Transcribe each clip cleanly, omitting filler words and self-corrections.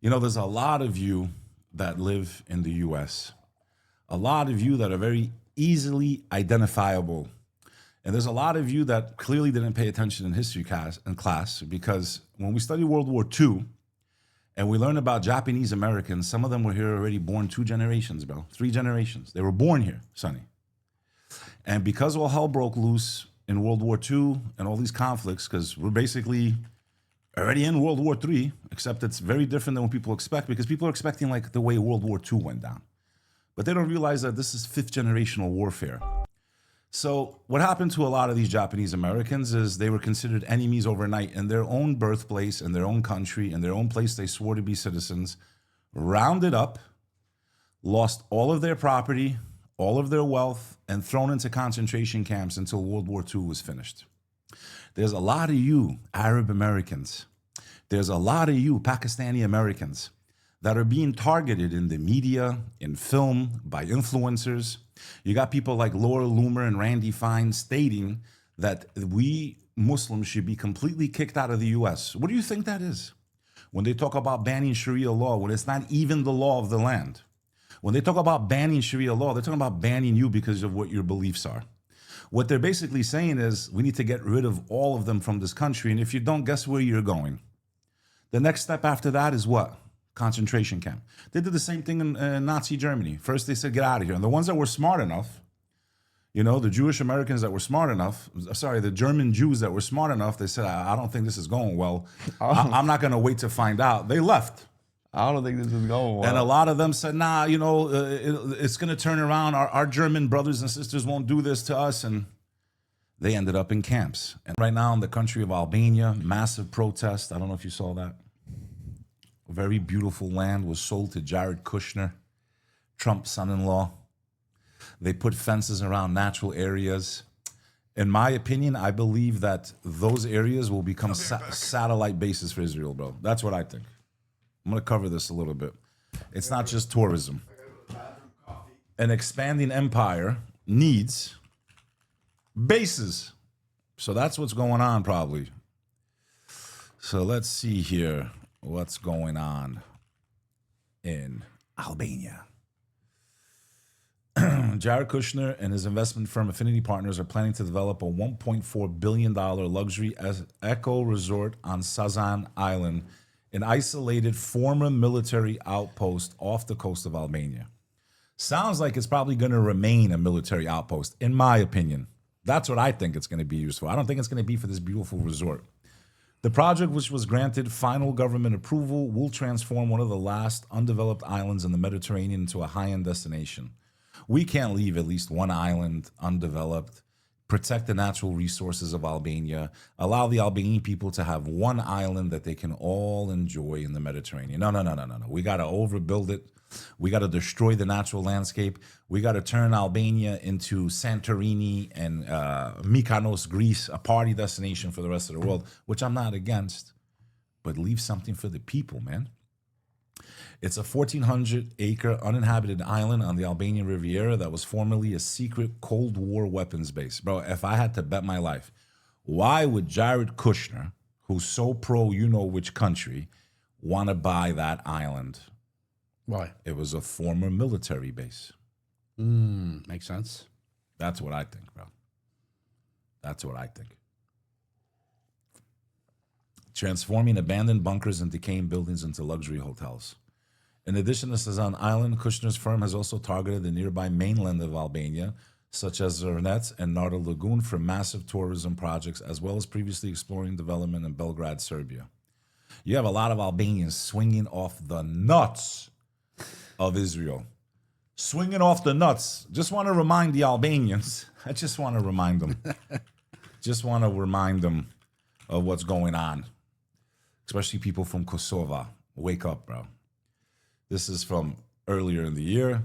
You know, there's a lot of you that live in the US, a lot of you that are very easily identifiable. And there's a lot of you that clearly didn't pay attention in history class because when we study World War II and we learn about Japanese Americans, some of them were here already born 2 generations, bro, 3 generations. They were born here, Sonny. And because all hell broke loose in World War II and all these conflicts, because we're basically already in World War III, except it's very different than what people expect because people are expecting like the way World War II went down. But they don't realize that this is 5th-generational warfare. So what happened to a lot of these Japanese Americans is they were considered enemies overnight in their own birthplace, in their own country, in their own place they swore to be citizens, rounded up, lost all of their property, all of their wealth, and thrown into concentration camps until World War II was finished. There's a lot of you Arab Americans, there's a lot of you Pakistani Americans that are being targeted in the media, in film, by influencers. You got people like Laura Loomer and Randy Fine stating that we Muslims should be completely kicked out of the US. What do you think that is? When they talk about banning Sharia law, when it's not even the law of the land. When they talk about banning Sharia law, they're talking about banning you because of what your beliefs are. What they're basically saying is we need to get rid of all of them from this country. And if you don't, guess where you're going? The next step after that is what? Concentration camp. They did the same thing in Nazi Germany. First, they said, get out of here. And the ones that were smart enough, you know, the Jewish Americans that were smart enough, sorry, the German Jews that were smart enough, they said, I don't think this is going well. I'm not going to wait to find out. They left. I don't think this is going well. And a lot of them said, nah, you know, it's going to turn around. Our German brothers and sisters won't do this to us. And they ended up in camps. And right now in the country of Albania, massive protest. I don't know if you saw that. A very beautiful land was sold to Jared Kushner, Trump's son-in-law. They put fences around natural areas. In my opinion, I believe that those areas will become satellite bases for Israel, bro. That's what I think. I'm going to cover this a little bit. It's not just tourism. An expanding empire needs bases. So that's what's going on probably. So let's see here what's going on in Albania. Jared Kushner and his investment firm Affinity Partners are planning to develop a $1.4 billion luxury eco resort on Sazan Island, an isolated former military outpost off the coast of Albania. Sounds like it's probably going to remain a military outpost, in my opinion. That's what I think it's going to be used for. I don't think it's going to be for this beautiful resort. The project, which was granted final government approval, will transform one of the last undeveloped islands in the Mediterranean into a high-end destination. We can't leave at least one island undeveloped, protect the natural resources of Albania, allow the Albanian people to have one island that they can all enjoy in the Mediterranean. No. We got to overbuild it. We got to destroy the natural landscape. We got to turn Albania into Santorini and Mykonos, Greece, a party destination for the rest of the world, which I'm not against, but leave something for the people, man. It's a 1,400-acre uninhabited island on the Albanian Riviera that was formerly a secret Cold War weapons base. Bro, if I had to bet my life, why would Jared Kushner, who's so pro you-know-which country, want to buy that island? Why? It was a former military base. Makes sense. That's what I think, bro. That's what I think. Transforming abandoned bunkers and decaying buildings into luxury hotels. In addition to Sazan Island, Kushner's firm has also targeted the nearby mainland of Albania, such as Zrnet and Narda Lagoon, for massive tourism projects, as well as previously exploring development in Belgrade, Serbia. You have a lot of Albanians swinging off the nuts of Israel. Swinging off the nuts. Just want to remind the Albanians. I just want to remind them. Just want to remind them of what's going on. Especially people from Kosovo. Wake up, bro. This is from earlier in the year.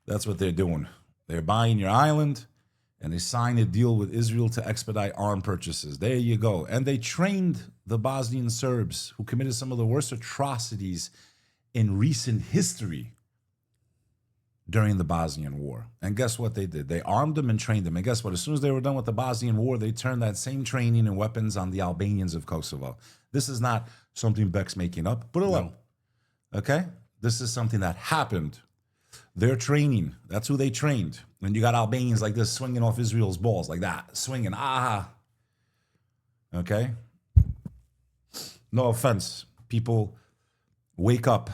That's what they're doing. They're buying your island, and they signed a deal with Israel to expedite arm purchases. There you go. And they trained the Bosnian Serbs, who committed some of the worst atrocities in recent history during the Bosnian War. And guess what they did? They armed them and trained them. And guess what? As soon as they were done with the Bosnian War, they turned that same training and weapons on the Albanians of Kosovo. This is not something Beck's making up. Put it low. Okay? This is something that happened. They're training. That's who they trained. And you got Albanians like this swinging off Israel's balls like that. Swinging. Okay? No offense. People, wake up.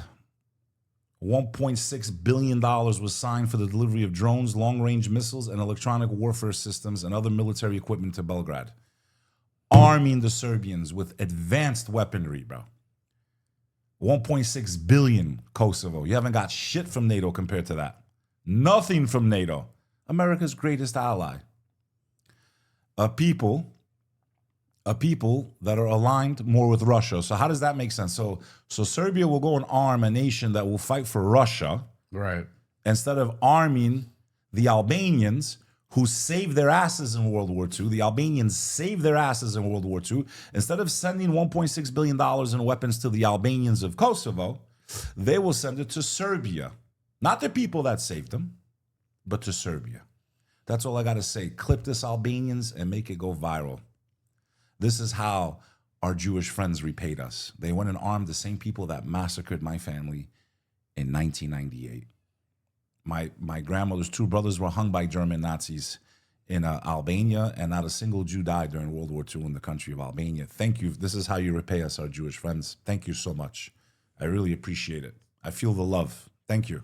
$1.6 billion was signed for the delivery of drones, long-range missiles, and electronic warfare systems and other military equipment to Belgrade. Arming the Serbians with advanced weaponry, bro. 1.6 billion Kosovo. You haven't got shit from NATO compared to that. Nothing from NATO. America's greatest ally. A people that are aligned more with Russia. So how does that make sense? So Serbia will go and arm a nation that will fight for Russia. Right. Instead of arming the Albanians who saved their asses in World War II. The Albanians saved their asses in World War II. Instead of sending $1.6 billion in weapons to the Albanians of Kosovo, they will send it to Serbia. Not the people that saved them, but to Serbia. That's all I got to say. Clip this, Albanians, and make it go viral. This is how our Jewish friends repaid us. They went and armed the same people that massacred my family in 1998. My grandmother's two brothers were hung by German Nazis in Albania, and not a single Jew died during World War II in the country of Albania. Thank you. This is how you repay us, our Jewish friends. Thank you so much. I really appreciate it. I feel the love. Thank you.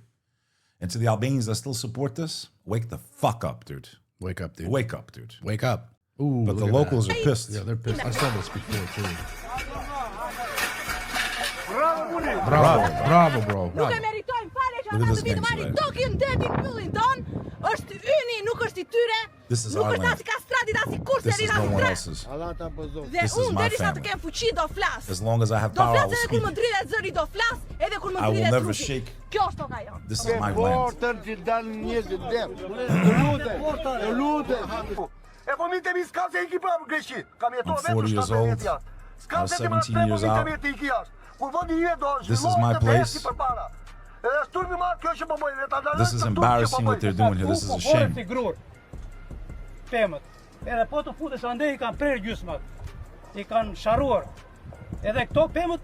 And to the Albanians that still support this, wake the fuck up, dude. Wake up, dude. Wake up, dude. Wake up. Ooh, But the locals are pissed. Yeah, they're pissed. I saw this before, too. Bravo, bro. Look at this gangster, right? This is our land. This is no one else's. This is my family. As long as I have power, I will speak. I will never shake. This is my land. I'm 40 years old. I was 17 years out. This is my place. This is embarrassing what they're doing here. This is a shame. Edhe po të futesh andej I kanë prerë gjysmat. I kanë sharuar. Edhe këto pemët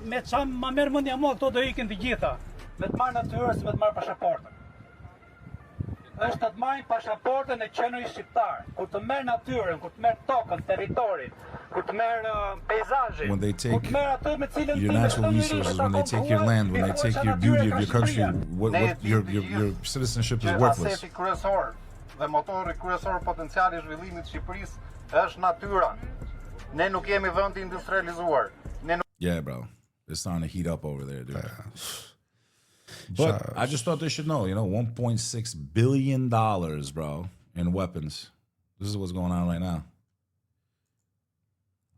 me ça ma merr mendja mua këto do ikin të gjitha. Me të marrë natyrën, me të marrë pasaportën. Është të marrë pasaportën e qenurit shqiptar. Kur të merr natyrën, kur të merr tokën, territorin, kur të merr peizazhin. When they take your natural resources, when they take your land, when they take your beauty of your country, what your citizenship is worthless. Dhe motori kryesor potenciali I zhvillimit të Shqipërisë është natyra. Ne nuk jemi vend industrializuar. Yeah, bro. It's starting to heat up over there, dude. But I just thought they should know, $1.6 billion, bro, in weapons. This is what's going on right now.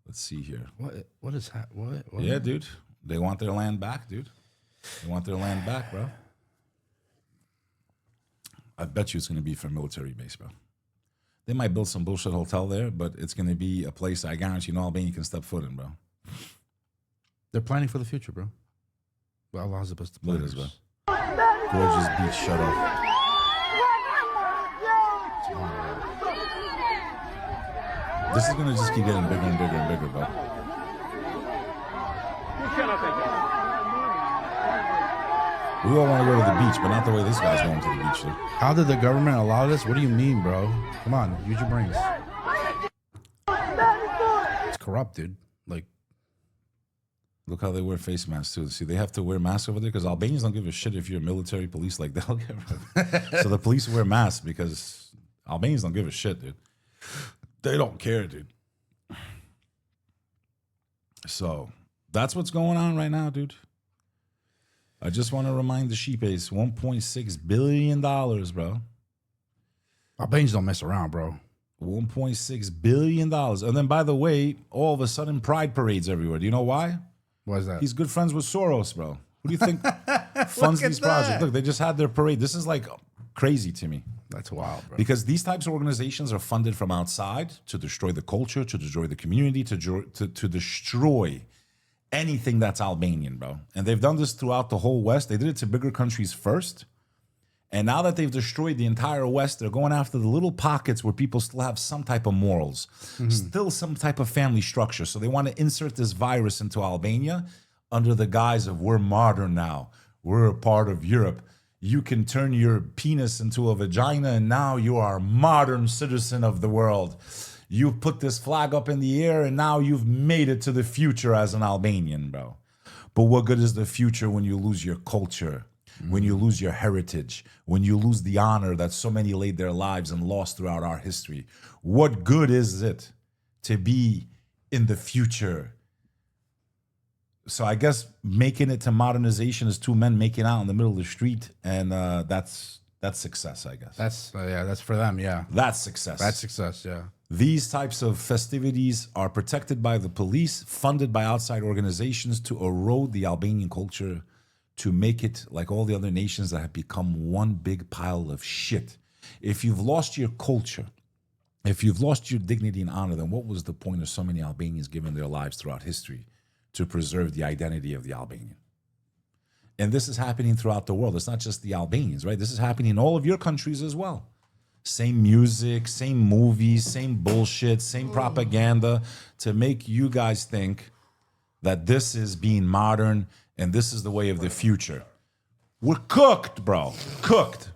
Let's see here. What is that? What? Yeah, dude. They want their land back, dude. They want their land back, bro. I bet you it's going to be for a military base, bro. They might build some bullshit hotel there, but it's going to be a place I guarantee Albania can step foot in, bro. They're planning for the future, bro. Well, Allah's the best Look at planners. this, bro. Gorgeous beach, shut up. This is going to just keep getting bigger and bigger and bigger, bro. We all want to go to the beach, but not the way this guy's going to the beach, dude. How did the government allow this? What do you mean, bro? Come on, use your brains. It's corrupt, dude. Like, look how they wear face masks, too. See, they have to wear masks over there because Albanians don't give a shit if you're military police. Like, they'll give a... So the police wear masks because Albanians don't give a shit, dude. They don't care, dude. So that's what's going on right now, dude. I just want to remind the sheepace, $1.6 billion, bro. Albanians don't mess around, bro. $1.6 billion. And then, by the way, all of a sudden, pride parades everywhere. Do you know why? Why is that? He's good friends with Soros, bro. Who do you think funds these projects? Look, they just had their parade. This is like crazy to me. That's wild, bro. Because these types of organizations are funded from outside to destroy the culture, to destroy the community, to destroy anything that's Albanian, bro. And they've done this throughout the whole West. They did it to bigger countries first. And now that they've destroyed the entire West, they're going after the little pockets where people still have some type of morals, still some type of family structure. So they want to insert this virus into Albania under the guise of we're modern now, we're a part of Europe. You can turn your penis into a vagina and now you are a modern citizen of the world. You put this flag up in the air and now you've made it to the future as an Albanian, bro. But what good is the future when you lose your culture, when you lose your heritage, when you lose the honor that so many laid their lives and lost throughout our history? What good is it to be in the future? So I guess making it to modernization is two men making out in the middle of the street, and that's success, I guess. That's for them. Yeah, That's success. that's success. Yeah. These types of festivities are protected by the police, funded by outside organizations to erode the Albanian culture, to make it like all the other nations that have become one big pile of shit. If you've lost your culture, if you've lost your dignity and honor, then what was the point of so many Albanians giving their lives throughout history to preserve the identity of the Albanian? And this is happening throughout the world. It's not just the Albanians, right? This is happening in all of your countries as well. Same music, same movies, same bullshit, same propaganda to make you guys think that this is being modern and this is the way of the future. We're cooked, bro. Cooked.